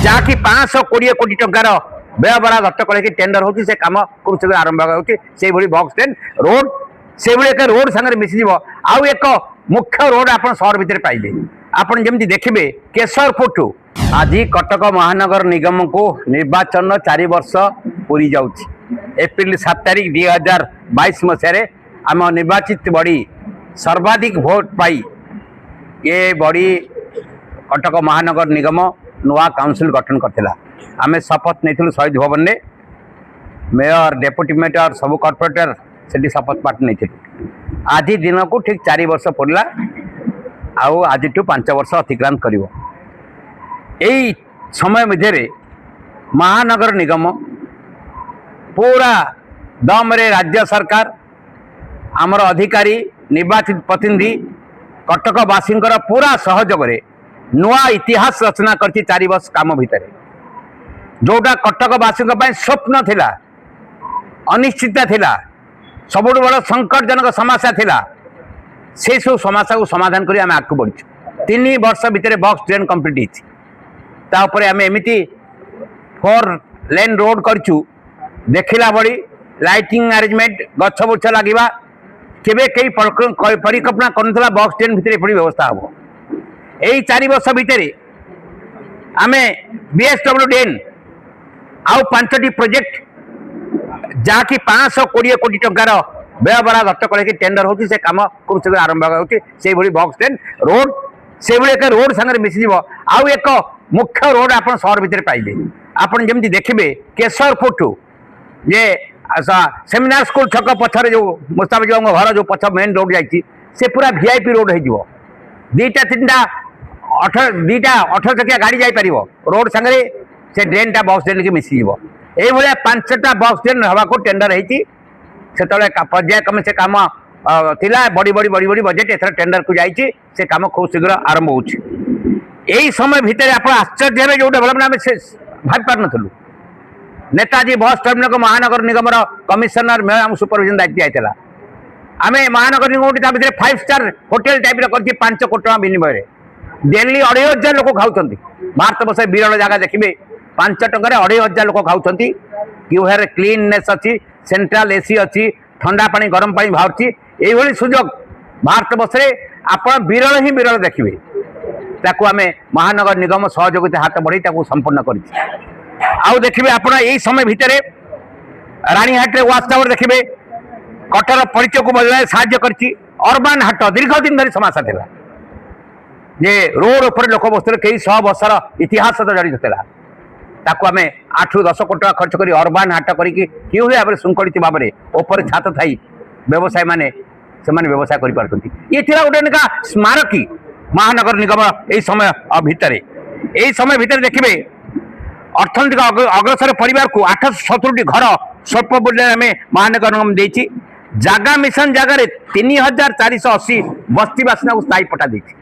जहाँकि 520 कोटी टंकार व्ययबरा गत कले टेंडर होची से काम खूब शीघ्र आरंभ होची से भली बॉक्स ट्रेन रोड से भली एक रोड संगे मिसी जीवो आउ एक मुख्य रोड आपण शहर भितर पाइबे आपण जेमति देखिबे केशरपुर टू आज कटक महानगर निगम को निर्वाचन 4 वर्ष पूरी जाउची एप्रिल 7 तारिख 2022 मसीह आम निर्वाचित बड़ी सर्वाधिक भोट पाई ये बड़ी कटक महानगर निगम नुआ काउंसिल गठन करथिला आमे शपथ नहीं शहीद भवन ने मेयर डेप्यूटी मेयर सब कॉर्पोरेटर से शपथ पाठ नहीं आज दिन को ठीक 4 वर्ष पड़ला आज 5 वर्ष अतिक्रांत कर समय मध्य महानगर निगम पूरा दम रे राज्य सरकार आमर अधिकारी निर्वाचित प्रतिनिधि कटकवासी पूरा सहयोग रे नुआ इतिहास रचना कर 4 वर्ष काम भितर जोटा कटकवासी स्वप्न थिला अनिश्चितता थिला सबुठ बड़ संकटजनक समस्या थिला से सब समस्या को समाधान करी आमे आगु बढ़ी 3 वर्ष भितर बॉक्स ट्रेन कंप्लीट होती आम एमती 4 लेन रोड करचु देखला बड़ी लाइटिंग अरेंजमेंट गछ बुछ लगे केबे कई परिकल्पना कर बॉक्स ट्रेन भितर एपरी व्यवस्था हम यही 4 वर्ष भितर आम बीएसडब्ल्यूडीएन आउ 5टी प्रोजेक्ट जहाँकि 520 कोटी टंकार व्ययबरा गत कले टेंडर होची से काम खूब शीघ्र आरंभ होची से भली बॉक्स ट्रेन रोड से भली एक रोड संगे मिसी जीवो आउ एक मुख्य रोड आपण शहर भितर पाइबे आपण जेमति देखिबे केशरपुर टू जे सेमिनार स्कूल छक पछरे जो मुस्ताफा जी घर जो पछ मेन रोड जाइछि से पूरा वीआईपी रोड हो दीटा 18 चकिया गाड़ी जाई परिवो रोड संगे से ड्रेन टा बॉक्स ट्रेन के मिसी जीवो एई भलिया 5टा बॉक्स ट्रेन हवा को टेंडर हेछि सेतले पर्याय क्रमे से काम थिला बड़ी बड़ी बजेट एथर टेंडर को जाइछि से काम खूब शीघ्र आरंभ होछि एई समय भितर आप आश्चर्य हे जो डेवलपमेंट आम से भाबी पार नथलु नेताजी बस टर्मिनल महानगर निगम कमिशनर मेयर आम सुपरविजन दायित्व आइतला आम महानगर निगम भितर 5 स्टार होटेल टाइप कर 5 कोटी टका विनिमय डेली 2500 लोक खाऊं भारत वर्ष विरल जगह देखिए 5 टकर 2500 लोक खाऊं ट्यूबवेल क्लीननेस अच्छी सेंट्रल एसी अच्छी ठंडा पानी गरम पानी बाहर यही सुजोग भारत वर्ष आप विरल ही विरल देखिए ताकू आम महानगर निगम सहयोगिता हाथ बढ़ी संपूर्ण कर देखिए आप समय भितर रानीहाट वाच टावर देखिए कटर परिचय को बदल साहाय्य करबान हाट दीर्घ दिन धरी समस्या था जे रोड उपर लोक बस्तुले कई 100 वर्षर इतिहास सहित जड़ित था ताकू आम 8 ରୁ 10 कोटी टका खर्च कर अर्बान हाट करके भाव में श्रृंखलित भाव में ऊपर छात थी व्यवसायी मैंने व्यवसाय कर गोटे स्मारकी महानगर निगम यही समय भितर यही समय भितर देखिए अर्थनैतिक अग्रसर परिवार को 870 घर स्वल्प मूल्य आम महानगर निगम देती जागा मिशन जगार 3480 बस्ती बासिंदा को स्थायी पटा देती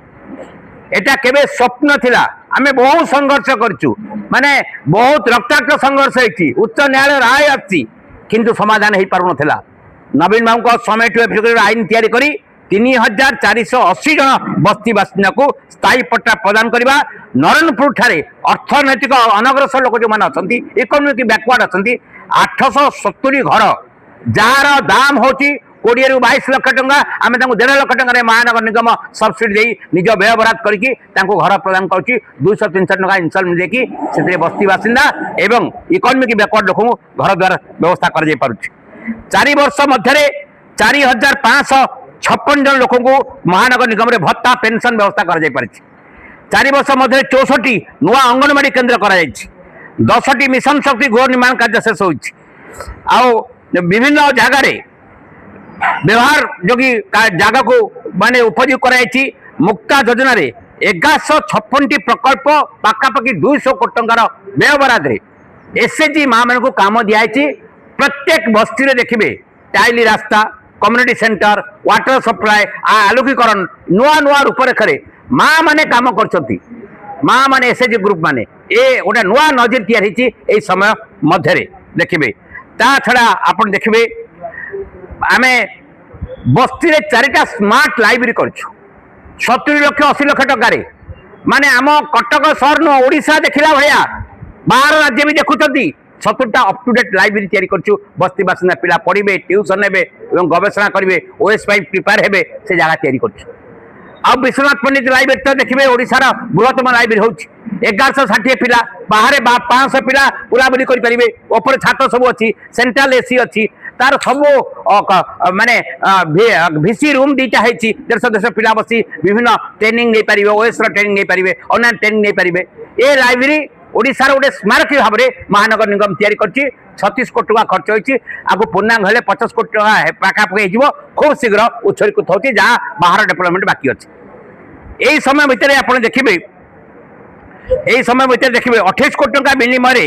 एटा केबे स्वप्न थिला आमे बहुत संघर्ष करचु माने बहुत रक्ताक्त संघर्ष होती उच्च न्यायालय राय आछि किंतु समाधान हो पार नथिला नवीन बाबू को समय टू आईन तैयारी करी 3480 जन बस्ती बासिंदा को स्थायी पट्टा प्रदान करवा नरणपुर ठारे अर्थनैतिक अनग्रसर लोक जो मैंने अच्छा इकोनोमिक बैकवर्ड अच्छा 870 घर जार दाम होची 20 ରୁ 22 लाख टंका आम 1.5 लाख टंका महानगर निगम सब्सिडी दे निज व्यय बराद करके घर प्रदान कर 200-300 टंका इनस्टॉलमेंट देखी से बस्ती बासिंदा एवं इकोनोमिक बैकवर्ड लोक घर द्वार व्यवस्था कर 4 वर्ष मध्य 4556 जन लोक महानगर निगम भत्ता पेंशन व्यवस्था कर 4 वर्ष मध्य 64 नुआ अंगनवाड़ी केन्द्र कर 10टी मिशन शक्ति गृह निर्माण कार्य शेष हो विभिन्न जगार व्यवहार जोगी जगह को माने उपयोग कराई मुक्ता योजना रे 1156 प्रकल्प पाखापाखि 200 कोटी टंकार व्यय बराद एसएचजी माँ मान को काम दिखाई प्रत्येक बस्ती रे देखिए टाइली रास्ता कम्युनिटी सेंटर वाटर सप्लाय आलोकीकरण नुआ नुआ रूपरेखा माँ माने काम कर माँ माने एसएचजी ग्रुप माने ए गोटे नुआ नजर तैयारी समय मध्य देखिए ता छड़ा आप देखिए आम बस्ती 4टा स्मार्ट लाइब्रेरी कर 70 लाख 80 लाख टकर माने आम कटक सहर नु ओडिशा देखला भलिया बाहर राज्य भी देखुं 70टा अप टू डेट लाइब्रेरी तैयारी करछु बस्ती बासिंदा पिला पढ़िबे ट्यूशन हेबे एवं गवेषणा करिवे ओएस पाई प्रिपेयर हेबे से जगह तैयारी करछु आ विश्वनाथ पंडित लाइब्रेरी तो देखिए ओडिशार बृहत्तम लाइब्रेरी हूँ 1160 पिला बाहर 500 पिला बुलाबुली करेंगे ऊपर छात सब अच्छी सेंट्रल एसी अच्छी तार सब माने भिसी रूम दुईटा है 150 पिला बसी विभिन्न ट्रेनिंग नहीं पारे ओएस ट्रेनिंग नहीं पारे ऑनलाइन ट्रेनिंग नहीं पारे ये लाइब्रेरी ओडिशार गोटे स्मारकी भाव में महानगर निगम तैयारी करछि 36 कोटी टका खर्च होइछि आगु पूर्णांग हेले 50 कोटी टका पाखापाखि हो खूब शीघ्र उत्सर्गित होछि जहाँ बाहर डेभलपमेंट बाकी अच्छे यही समय भितर आप देखिए यही समय भितर देखिए 28 कोटी टका विनिमय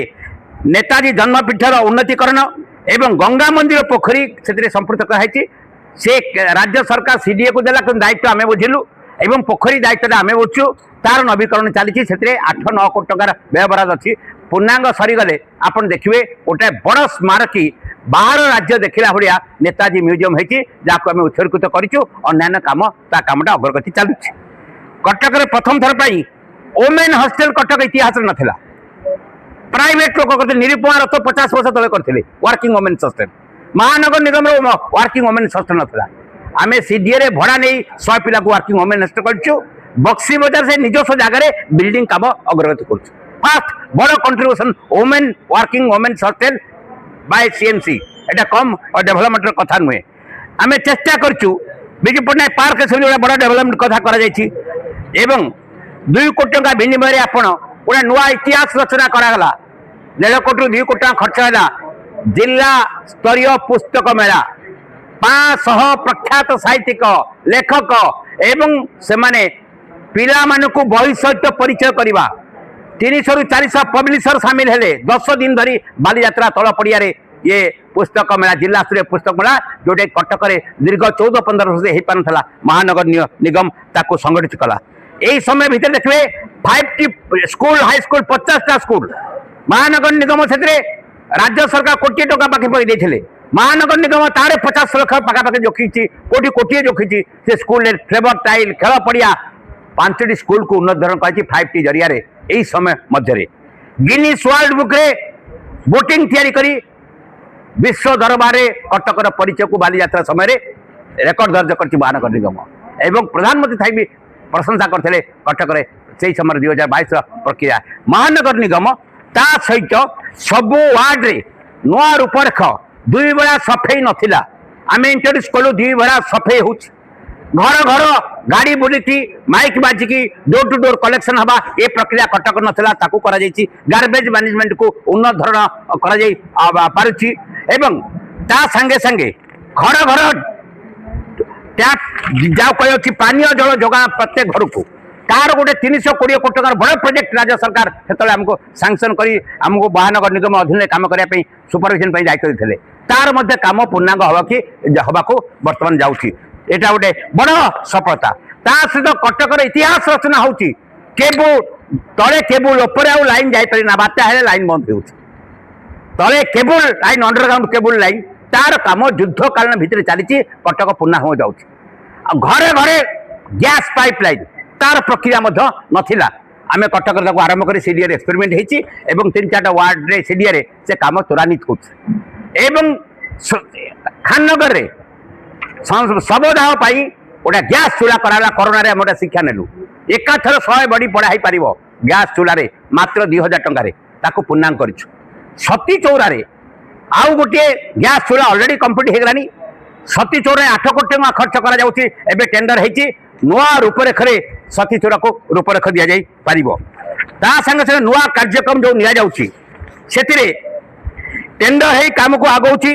नेताजी जन्मपीठर उन्नतीकरण एवं गंगा मंदिर पोखरी से संपृक्त कराई से राज्य सरकार सीडीए को देला दायित्व आम बुझिलु एवं पोखरी दायित्व आम बुझु तार नवीकरण चली 8-9 कोटी टकार व्ययबराद अच्छी पूर्णांग सरीगले आप देखिए गोटे बड़ स्मारकी बाहर राज्य देखला भाया नेताजी म्यूजियम होती जहाँ आम उत्सर्गित करूँ अन्य काम कामटा अग्रगति चलुଛି कटक प्रथम थर पर ओमेन हॉस्टल कटक इतिहास नाला प्राइवेट लोक करते निरुपमा रथ 50 वर्ष तले करते वर्किंग वोमेन्स हॉस्टल महानगर निगम वर्किंग वोमेन्स हॉस्टल नाला आम सीडीए रे भड़ा नहीं 100 पिला को वर्किंग वोमेन हॉस्टल कर बक्सी बजार से निजस्व जगह बिल्डिंग काम अग्रगति कर फास्ट बड़ contribution women working women's hostel by CMC Etah कम और डेभलपमेंट कथा नुहे आम चेष्टा करचु विजु पट्टनायक पार्क से बड़ा डेभलपमेंट कथा एवं 2 कोटी टका विनिमय आपण गोटे नुआ इतिहास रचना करागला 1.5 कोटी 2 कोटी टका खर्च है जिला स्तरीय पुस्तक मेला 500 प्रख्यात साहित्यिक लेखक एवं से माने पिला मानकु बही सहित परिचय करवा 300 ରୁ 400 पब्लिशर सामिल हेले 10 दिन धरी बालीयात्रा तल पड़िया ये पुस्तक मेला जिला स्तरीय पुस्तक मेला जोटे कटक दीर्घ 14-15 वर्ष हो पार ना महानगर निगम ताको संगठित कला यही समय भितर देखिए 5टी स्कूल हाई स्कूल 50टा स्कूल महानगर निगम से राज्य सरकार कोटी टका पाखापाखि देते महानगर निगम तारे 50 लाख पाखापाखि जोखी कोटी कोटी जोखी से स्कूल फ्लेवर टाइल खेल पड़िया 5टी स्कूल को उन्नतधरण कर 5टी जरिया यही समय मध्य गिनीज वर्ल्ड बुक रे बोटिंग तैयारी करी विश्व दरबार कटकर परिचय को बालीयात्रा समय रेकर्ड दर्ज कर महानगर निगम एवं प्रधानमंत्री थाई भी प्रशंसा करते कटक से समय 2022 प्रक्रिया महानगर निगम ता सहित सबु वार्ड रे नुआ रूपरेख 2 बेला सफेई नथिला आम इंट्रोड्यूस कलु 2 बेला सफेई हो घर घर गाड़ी बुली माइक बाजिकी डोर टू डोर कलेक्शन हवा ये प्रक्रिया कटक नाला गार्बेज मैनेजमेंट को उन्नत धरण पारुछि एवं ता संगे संगे घर घर टैप जा कही पानीय जल जोगाण प्रत्येक घर को तार गोटे 320 कोटी टकर बड़ प्रोजेक्ट राज्य सरकार से आमको सांक्शन कर आमको महानगर निगम अधीन काम करने सुपरविजन दायित्व देते तार मध्य काम पूर्णांग हवा को बर्तमान जाऊँगी एटा गोटे बड़ सफलता ता सहित कटकर इतिहास रचना होती केबुल तले केबुल ऊपर आउ लाइन जापर ना बात्या हेले लाइन बंद हो तले cable line underground cable line तार काम युद्ध कालीन भितर चली कटक पूर्णांग जाऊँगी घरे घरे गैस पाइप लाइन तार प्रक्रिया नथिला आम कटक आरंभ कर सीडीए एक्सपेरिमेंट होती 3-4 वार्ड रे सीडीए से काम त्वरान्वित हो खाननगर रे शवदाह गोटे गैस चूल्हा कराला कोरोना आम गोटे शिक्षा नेलु एकाथर 100 बड़ी पढ़ाई पार गैस चूल्हा मात्र 2000 टकर पूर्णांग कर सती चौरा आउ गोटे गैस चूल्हा अलरेडी कम्प्लीट हो गलानी सती चौरा 8 कोटी टका खर्च कर टेंडर होती नुआ रूपरेख सती चौरा को रूपरेख दि जाई पारिबो ता संगे संगे नुआ कार्यक्रम जो निया जाउची सेतिरे टेंडर हे काम को आगौची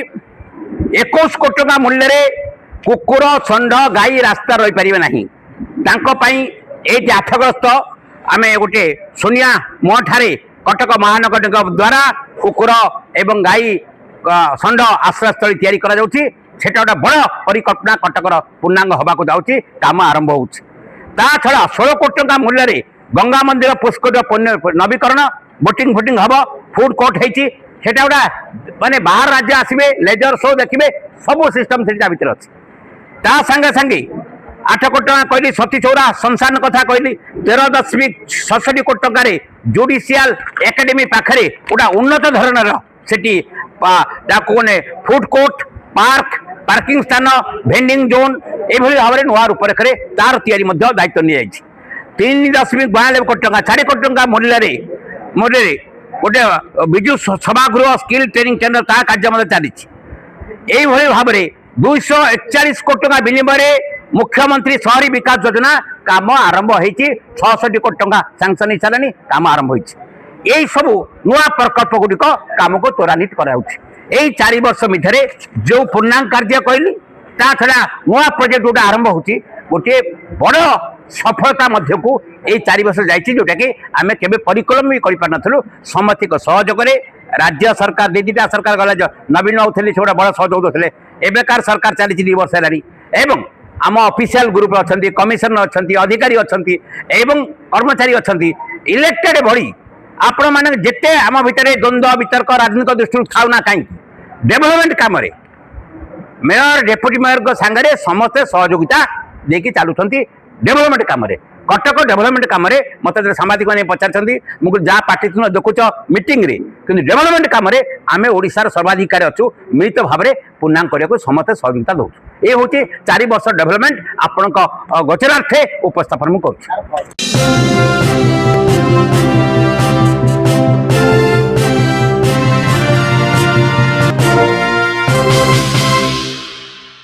21 कोटी टका मूल्य रे कुकुर षंढ गाई रास्ता रही पारे ना ये आठग्रस्त आम गोटे सोनिया मोठारे कटक महानगर निगम द्वारा कुकुर एवं गाई षंढ आश्रयस्थल तैयारी करा जाउची सेटा गोटे बड़ परिकल्पना कटकर पूर्णांग हवा को जाउची काम आरंभ होउची ता छड़ा 16 कोटी टका मूल्य रे गंगा मंदिर पुष्कर नवीकरण बोटिंग फुटिंग हम फूड कोर्ट होती सेटा गोटे माने बाहर राज्य आसबे लेजर शो देखिए सब सिस्टम से भितर अच्छी ता संगे संगे 8 कोटी टका कहली सती चौरा श्मशान कथा कहली 13.67 कोटी टकर जुडिशियाल एकेडमी पाखरे गोटा उन्नत धरणर सेठी फूड कोर्ट पार्क पार्किंग स्थान भेंडिंग जोन ये भाव में नुआ रूपरेखे तार तैयारी दायित्व नहीं जाए 3.92 कोटी टका 4 कोटी टका मूल्य गोटे विजु सभागृह स्किल ट्रेनिंग केन्द्र ता कार्य चली भाव में 241 कोटी टका विनिमय मुख्यमंत्री शहरी विकास योजना काम आरंभ होती 66 कोटी टका सांसन हो सारे काम आरंभ होती सब नुआ प्रकल्प गुड़िक काम को त्वरान्वित कर 4 वर्ष मध्य जो पूर्णांग कार्य कहली ता छड़ा नुआ प्रोजेक्ट गोटे आरंभ होती गोटे बड़ सफलता मध्य को 4 वर्ष जाइए जोटा कि आम के परिकल्पना भी कर समस्त सहयोग राज्य सरकार दिटा सरकार गला नवीन बाबू थे से बड़ सहयोग देते एवं सरकार चली 2 वर्ष है आम ऑफिशियल ग्रुप अच्छा कमिशनर अच्छा अधिकारी अच्छा कर्मचारी अच्छा इलेक्टेड बॉडी आपण मैंने जिते आम भितर द्वंद्व वितर्क राजनीतिक दृष्टि खाऊना कहीं डेभलपमेंट काम मेयर डेप्यूटी मेयर सांगे समस्ते सहयोगिता देकी चलुंट डेभलपमेंट काम कटक डेभलपमेंट काम मत सामाजिक मैंने पचार मुझे जहाँ पार्टी देखुच मीटिंग रे कि डेभलपमेंट काम आम ओडिशार सर्वाधिकारी अच्छु मिलित भाव में पूर्णांग करने को समस्ते सहयोगिता दौर ये हूँ 4 वर्ष डेभलपमेंट आपण गोचरार्थे उपस्थापन करुँ।